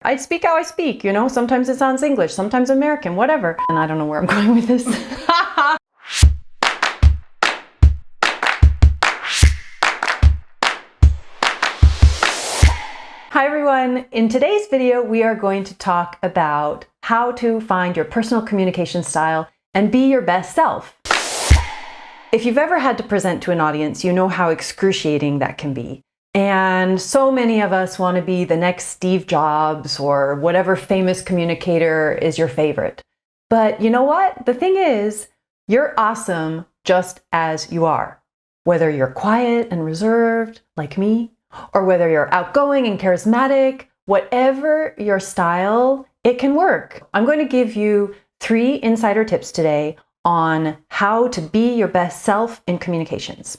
I speak how I speak, you know, sometimes it sounds English, sometimes American, whatever. And I don't know where I'm going with this. Hi everyone, in today's video we are going to talk about how to find your personal communication style and be your best self. If you've ever had to present to an audience, you know how excruciating that can be. And so many of us want to be the next Steve Jobs or whatever famous communicator is your favorite. But you know what? The thing is, you're awesome just as you are. Whether you're quiet and reserved, like me, or whether you're outgoing and charismatic, whatever your style, it can work. I'm going to give you 3 insider tips today on how to be your best self in communications.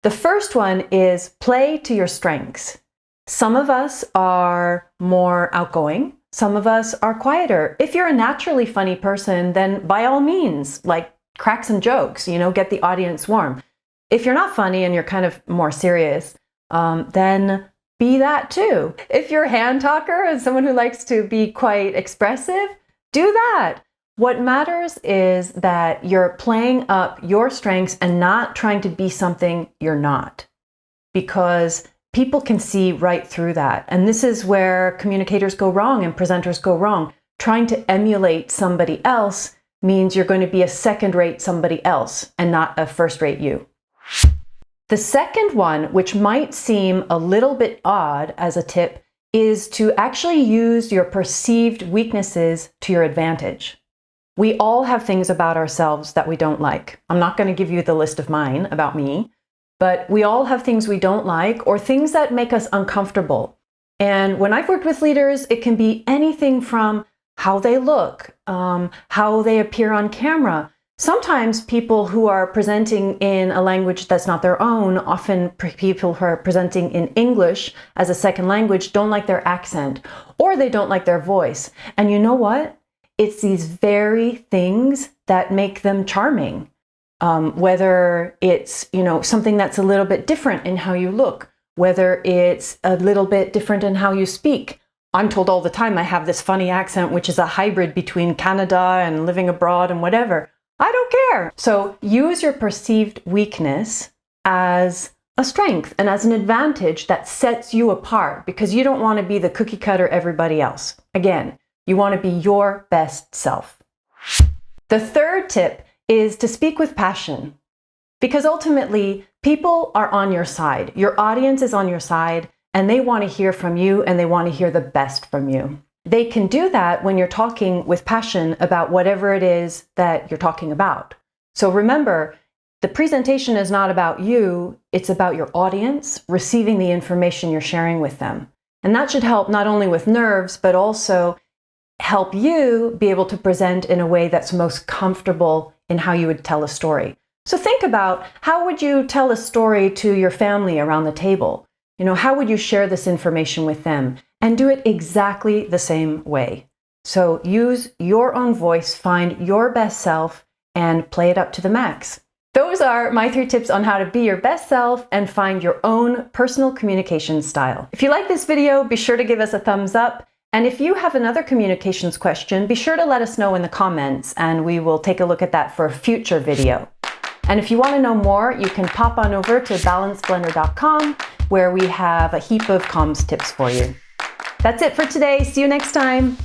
The first one is play to your strengths. Some of us are more outgoing. Some of us are quieter. If you're a naturally funny person, then by all means, like crack some jokes, you know, get the audience warm. If you're not funny and you're kind of more serious, then be that too. If you're a hand talker and someone who likes to be quite expressive, do that. What matters is that you're playing up your strengths and not trying to be something you're not, because people can see right through that. And this is where communicators go wrong and presenters go wrong. Trying to emulate somebody else means you're going to be a second-rate somebody else and not a first-rate you. The second one, which might seem a little bit odd as a tip, is to actually use your perceived weaknesses to your advantage. We all have things about ourselves that we don't like. I'm not going to give you the list of mine about me, but we all have things we don't like or things that make us uncomfortable. And when I've worked with leaders, it can be anything from how they look, how they appear on camera. Sometimes people who are presenting in a language that's not their own, often people who are presenting in English as a second language, don't like their accent or they don't like their voice. And you know what? It's these very things that make them charming. Whether it's, you know, something that's a little bit different in how you look, whether it's a little bit different in how you speak. I'm told all the time I have this funny accent, which is a hybrid between Canada and living abroad and whatever. I don't care. So use your perceived weakness as a strength and as an advantage that sets you apart, because you don't want to be the cookie cutter everybody else. Again, you want to be your best self. The third tip is to speak with passion, because ultimately people are on your side. Your audience is on your side and they want to hear from you and they want to hear the best from you. They can do that when you're talking with passion about whatever it is that you're talking about. So remember, the presentation is not about you, it's about your audience receiving the information you're sharing with them. And that should help not only with nerves, but also help you be able to present in a way that's most comfortable in how you would tell a story. So think about, how would you tell a story to your family around the table? You know, how would you share this information with them? And do it exactly the same way. So use your own voice, find your best self, and play it up to the max. Those are my 3 tips on how to be your best self and find your own personal communication style. If you like this video, be sure to give us a thumbs up. And if you have another communications question, be sure to let us know in the comments and we will take a look at that for a future video. And if you want to know more, you can pop on over to balanceblender.com, where we have a heap of comms tips for you. That's it for today. See you next time.